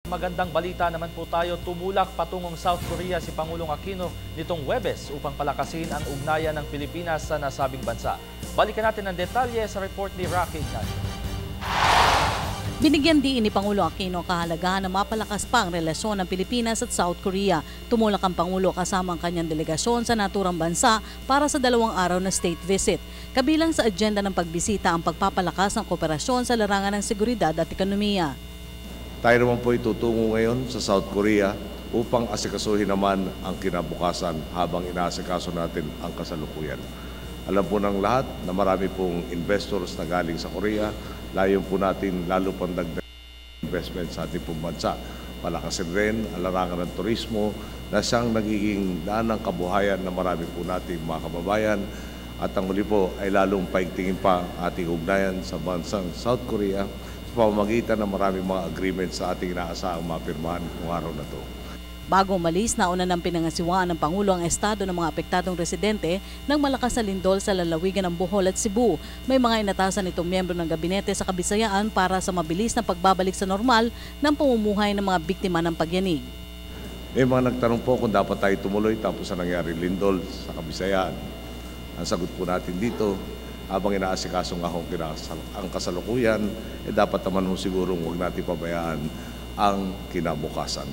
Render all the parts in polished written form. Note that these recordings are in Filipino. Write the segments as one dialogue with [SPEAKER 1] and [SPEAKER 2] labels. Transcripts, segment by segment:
[SPEAKER 1] Magandang balita naman po tayo, tumulak patungong South Korea si Pangulong Aquino nitong Huwebes upang palakasin ang ugnayan ng Pilipinas sa nasabing bansa. Balikan natin ang detalye sa report ni Rocky Ignacio.
[SPEAKER 2] Binigyan din ni Pangulo Aquino kahalagahan na mapalakas pa ang relasyon ng Pilipinas at South Korea. Tumulak ang Pangulo kasama ang kanyang delegasyon sa naturang bansa para sa 2 araw na state visit. Kabilang sa agenda ng pagbisita ang pagpapalakas ng kooperasyon sa larangan ng seguridad at ekonomiya.
[SPEAKER 3] Tayo naman po itutungo ngayon sa South Korea upang asikasuhin naman ang kinabukasan habang inaasikaso natin ang kasalukuyan. Alam po ng lahat na marami pong investors na galing sa Korea. Layon po natin lalo pang dagdag investment sa ating pong bansa. Palakasin rin ang larangan ng turismo na siyang nagiging daan ng kabuhayan na marami po nating mga kababayan. At ang huli po ay lalong paigtingin pa ating ugnayan sa bansang South Korea sa pamamagitan ng maraming mga agreements sa ating inaasahang mapirmahan kung araw na ito.
[SPEAKER 2] Bago umalis, nauna ng pinangasiwaan ng Pangulo ang estado ng mga apektadong residente ng malakas na lindol sa lalawigan ng Bohol at Cebu. May mga inatasan itong miyembro ng gabinete sa Kabisayaan para sa mabilis na pagbabalik sa normal ng pamumuhay ng mga biktima ng pagyanig.
[SPEAKER 3] May mga nagtanong po kung dapat tayo tumuloy tapos na nangyari lindol sa Kabisayaan. Ang sagot po natin dito, habang inaasikaso nga ang kasalukuyan, dapat naman sigurong huwag natin pabayaan ang kinabukasan.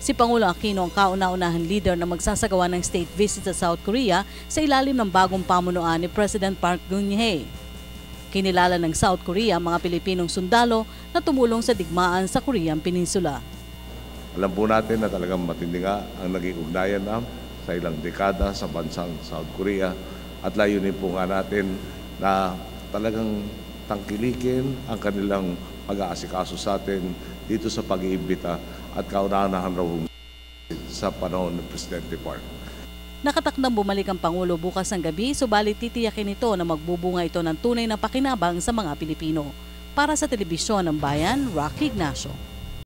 [SPEAKER 2] Si Pangulo Aquino ang kauna-unahang leader na magsasagawa ng state visit sa South Korea sa ilalim ng bagong pamunuan ni President Park Geun-hye. Kinilala ng South Korea ang mga Pilipinong sundalo na tumulong sa digmaan sa Korean Peninsula.
[SPEAKER 3] Alam po natin na talagang matindi nga ang naging ugnayan sa ilang dekada sa bansang South Korea at layunin po nga natin na talagang tangkilikin ang kanilang pag-aasikaso sa atin dito sa pag-iimbita at kauna-unahan raw sa panahon ng Presidente Park.
[SPEAKER 2] Nakatakdang bumalik ang Pangulo bukas ng gabi, subalit titiyakin ito na magbubunga ito ng tunay na pakinabang sa mga Pilipino. Para sa Telebisyon ng Bayan, Rocky Ignacio.